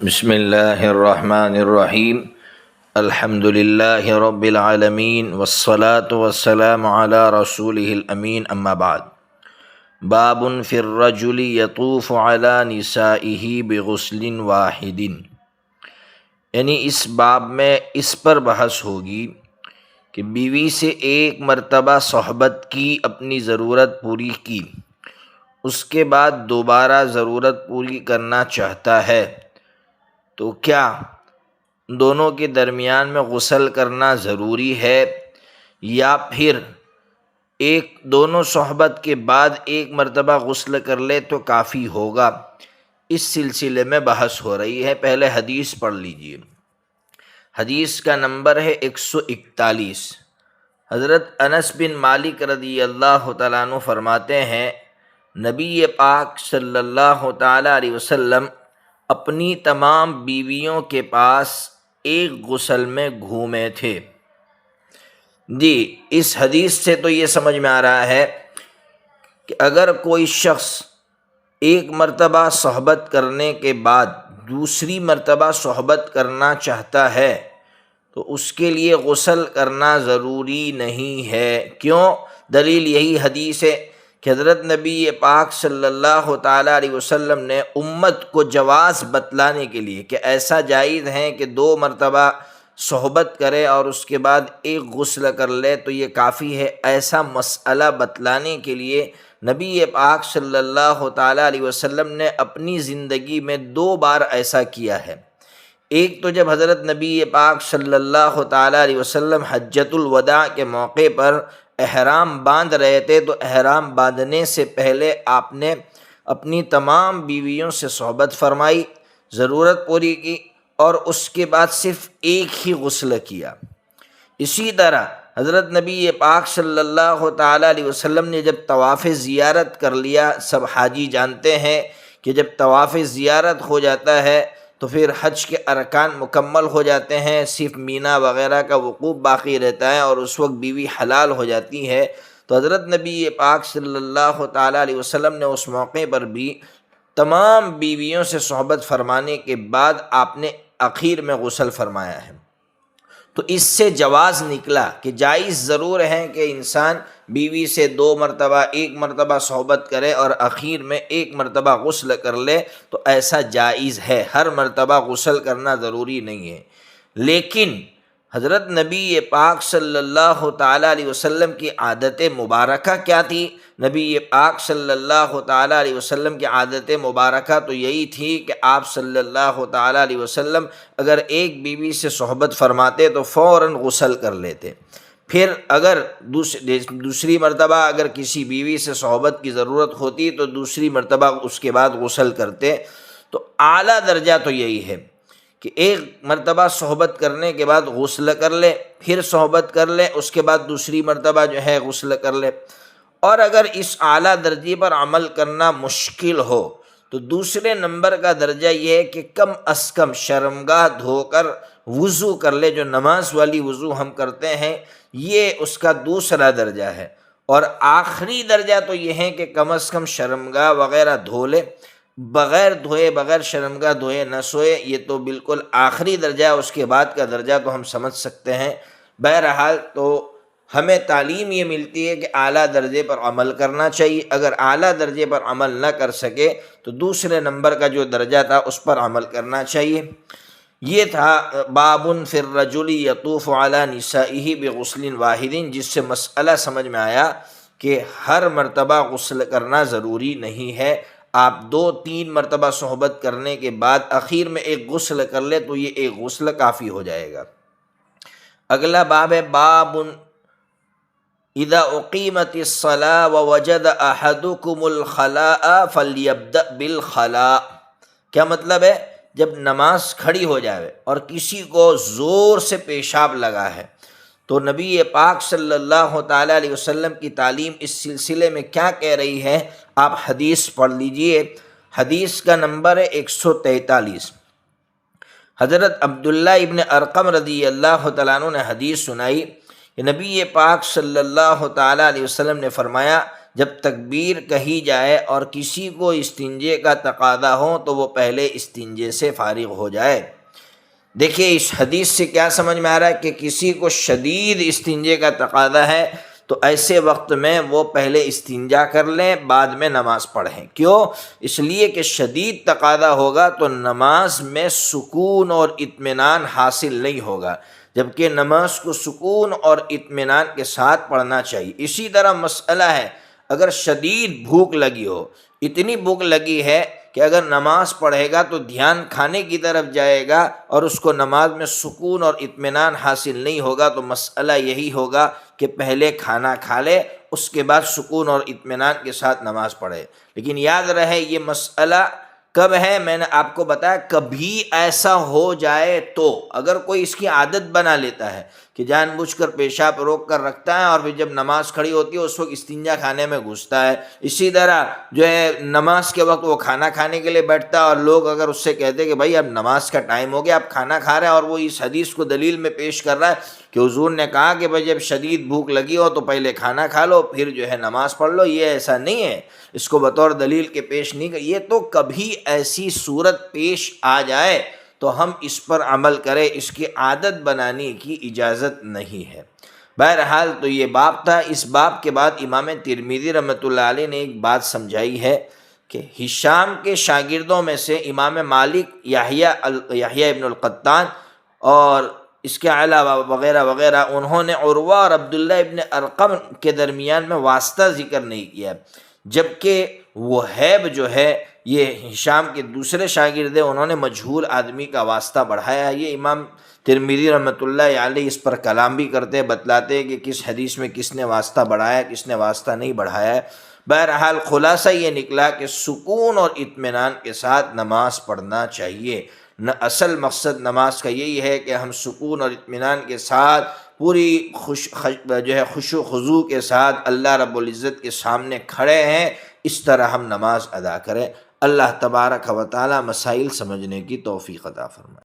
بسم اللہ الرحمن الرحیم الحمد للہ رب العالمین والصلاة والسلام علی رسولہ الامین اما بعد باب فی الرجل یطوف علی نسائہ بغسل واحد، یعنی اس باب میں اس پر بحث ہوگی کہ بیوی سے ایک مرتبہ صحبت کی، اپنی ضرورت پوری کی، اس کے بعد دوبارہ ضرورت پوری کرنا چاہتا ہے تو کیا دونوں کے درمیان میں غسل کرنا ضروری ہے، یا پھر دونوں صحبت کے بعد ایک مرتبہ غسل کر لے تو کافی ہوگا؟ اس سلسلے میں بحث ہو رہی ہے۔ پہلے حدیث پڑھ لیجئے۔ حدیث کا نمبر ہے 141۔ حضرت انس بن مالک رضی اللہ تعالیٰ عنہ فرماتے ہیں، نبی پاک صلی اللہ تعالیٰ علیہ وسلم اپنی تمام بیویوں کے پاس ایک غسل میں گھومے تھے۔ جی، اس حدیث سے تو یہ سمجھ میں آ رہا ہے کہ اگر کوئی شخص ایک مرتبہ صحبت کرنے کے بعد دوسری مرتبہ صحبت کرنا چاہتا ہے تو اس کے لیے غسل کرنا ضروری نہیں ہے۔ کیوں؟ دلیل یہی حدیث ہے کہ حضرت نبی پاک صلی اللہ تعالیٰ علیہ وسلم نے امت کو جواز بتلانے کے لیے کہ ایسا جائز ہے کہ دو مرتبہ صحبت کرے اور اس کے بعد ایک غسل کر لے تو یہ کافی ہے، ایسا مسئلہ بتلانے کے لیے نبی پاک صلی اللہ تعالیٰ علیہ وسلم نے اپنی زندگی میں 2 بار ایسا کیا ہے۔ ایک تو جب حضرت نبی پاک صلی اللہ تعالیٰ علیہ وسلم حجۃ الوداع کے موقع پر احرام باندھ رہے تھے تو احرام باندھنے سے پہلے آپ نے اپنی تمام بیویوں سے صحبت فرمائی، ضرورت پوری کی اور اس کے بعد صرف ایک ہی غسل کیا۔ اسی طرح حضرت نبی پاک صلی اللہ تعالیٰ علیہ وسلم نے جب طواف زیارت کر لیا، سب حاجی جانتے ہیں کہ جب طواف زیارت ہو جاتا ہے تو پھر حج کے ارکان مکمل ہو جاتے ہیں، صرف مینا وغیرہ کا وقوف باقی رہتا ہے اور اس وقت بیوی حلال ہو جاتی ہے۔ تو حضرت نبی پاک صلی اللہ تعالیٰ علیہ وسلم نے اس موقع پر بھی تمام بیویوں سے صحبت فرمانے کے بعد آپ نے اخیر میں غسل فرمایا ہے۔ تو اس سے جواز نکلا کہ جائز ضرور ہے کہ انسان بیوی سے 2 مرتبہ ایک مرتبہ صحبت کرے اور اخیر میں ایک مرتبہ غسل کر لے، تو ایسا جائز ہے، ہر مرتبہ غسل کرنا ضروری نہیں ہے۔ لیکن حضرت نبی پاک صلی اللہ تعالیٰ علیہ وسلم کی عادت مبارکہ کیا تھی؟ نبی پاک صلی اللہ تعالیٰ علیہ وسلم کی عادت مبارکہ تو یہی تھی کہ آپ صلی اللہ تعالیٰ علیہ وسلم اگر ایک بیوی سے صحبت فرماتے تو فوراً غسل کر لیتے، پھر اگر دوسری مرتبہ اگر کسی بیوی سے صحبت کی ضرورت ہوتی تو دوسری مرتبہ اس کے بعد غسل کرتے۔ تو اعلیٰ درجہ تو یہی ہے کہ ایک مرتبہ صحبت کرنے کے بعد غسل کر لے، پھر صحبت کر لے، اس کے بعد دوسری مرتبہ جو ہے غسل کر لے۔ اور اگر اس اعلیٰ درجے پر عمل کرنا مشکل ہو تو دوسرے نمبر کا درجہ یہ ہے کہ کم از کم شرمگاہ دھو کر وضو کر لے، جو نماز والی وضو ہم کرتے ہیں، یہ اس کا دوسرا درجہ ہے۔ اور آخری درجہ تو یہ ہے کہ کم از کم شرمگاہ وغیرہ دھو لے، بغیر دھوئے بغیر شرمگاہ دھوئے نہ سوئے، یہ تو بالکل آخری درجہ ہے، اس کے بعد کا درجہ تو ہم سمجھ سکتے ہیں۔ بہرحال تو ہمیں تعلیم یہ ملتی ہے کہ اعلیٰ درجے پر عمل کرنا چاہیے، اگر اعلیٰ درجے پر عمل نہ کر سکے تو دوسرے نمبر کا جو درجہ تھا اس پر عمل کرنا چاہیے۔ یہ تھا باب فی الرجل یطوف علی نسائہ بغسل واحد، جس سے مسئلہ سمجھ میں آیا کہ ہر مرتبہ غسل کرنا ضروری نہیں ہے، آپ 2-3 مرتبہ صحبت کرنے کے بعد اخیر میں ایک غسل کر لے تو یہ ایک غسل کافی ہو جائے گا۔ اگلا باب ہے باب اذا اقیمت الصلاۃ ووجد احدکم الخلاء فلیبدأ بالخلاء۔ کیا مطلب ہے؟ جب نماز کھڑی ہو جائے اور کسی کو زور سے پیشاب لگا ہے تو نبی پاک صلی اللہ تعالیٰ علیہ وسلم کی تعلیم اس سلسلے میں کیا کہہ رہی ہے؟ آپ حدیث پڑھ لیجئے۔ حدیث کا نمبر ہے 143۔ حضرت عبداللہ ابن ارقم رضی اللہ تعالیٰ عنہ نے حدیث سنائی کہ نبی پاک صلی اللہ تعالیٰ علیہ وسلم نے فرمایا جب تکبیر کہی جائے اور کسی کو استنجے کا تقاضا ہو تو وہ پہلے استنجے سے فارغ ہو جائے۔ دیکھیے اس حدیث سے کیا سمجھ میں آ رہا ہے کہ کسی کو شدید استنجے کا تقاضا ہے تو ایسے وقت میں وہ پہلے استنجا کر لیں، بعد میں نماز پڑھیں۔ کیوں؟ اس لیے کہ شدید تقاضا ہوگا تو نماز میں سکون اور اطمینان حاصل نہیں ہوگا، جبکہ نماز کو سکون اور اطمینان کے ساتھ پڑھنا چاہیے۔ اسی طرح مسئلہ ہے، اگر شدید بھوک لگی ہو، اتنی بھوک لگی ہے کہ اگر نماز پڑھے گا تو دھیان کھانے کی طرف جائے گا اور اس کو نماز میں سکون اور اطمینان حاصل نہیں ہوگا، تو مسئلہ یہی ہوگا کہ پہلے کھانا کھا لے، اس کے بعد سکون اور اطمینان کے ساتھ نماز پڑھے۔ لیکن یاد رہے یہ مسئلہ کب ہے؟ میں نے آپ کو بتایا کبھی ایسا ہو جائے تو، اگر کوئی اس کی عادت بنا لیتا ہے کہ جان بوجھ کر پیشاب روک کر رکھتا ہے اور پھر جب نماز کھڑی ہوتی ہے اس وقت استنجا کھانے میں گھستا ہے، اسی طرح جو ہے نماز کے وقت وہ کھانا کھانے کے لیے بیٹھتا ہے اور لوگ اگر اس سے کہتے کہ بھائی اب نماز کا ٹائم ہو گیا، اب کھانا کھا رہے ہیں، اور وہ اس حدیث کو دلیل میں پیش کر رہا ہے کہ حضور نے کہا کہ بھائی جب شدید بھوک لگی ہو تو پہلے کھانا کھا لو پھر جو ہے نماز پڑھ لو، یہ ایسا نہیں ہے، اس کو بطور دلیل کے پیش نہیں کر، یہ تو کبھی ایسی صورت پیش آ جائے تو ہم اس پر عمل کریں، اس کی عادت بنانے کی اجازت نہیں ہے۔ بہرحال تو یہ باب تھا۔ اس باب کے بعد امام ترمذی رحمۃ اللہ علیہ نے ایک بات سمجھائی ہے کہ ہشام کے شاگردوں میں سے امام مالک، یحییٰ ابن القطان اور اس کے علاوہ وغیرہ وغیرہ، انہوں نے عروہ اور عبداللہ ابن ارقم کے درمیان میں واسطہ ذکر نہیں کیا، جبکہ وہیب جو ہے یہ ہشام کے دوسرے شاگرد ہیں، انہوں نے مجہول آدمی کا واسطہ بڑھایا ہے۔ یہ امام ترمذی رحمۃ اللہ علیہ اس پر کلام بھی کرتے ہیں، بتلاتے ہیں کہ کس حدیث میں کس نے واسطہ بڑھایا، کس نے واسطہ نہیں بڑھایا ہے۔ بہرحال خلاصہ یہ نکلا کہ سکون اور اطمینان کے ساتھ نماز پڑھنا چاہیے۔ اصل مقصد نماز کا یہی ہے کہ ہم سکون اور اطمینان کے ساتھ پوری خشوع و خضوع کے ساتھ اللہ رب العزت کے سامنے کھڑے ہیں، اس طرح ہم نماز ادا کریں۔ اللہ تبارک و تعالی مسائل سمجھنے کی توفیق عطا فرمائے۔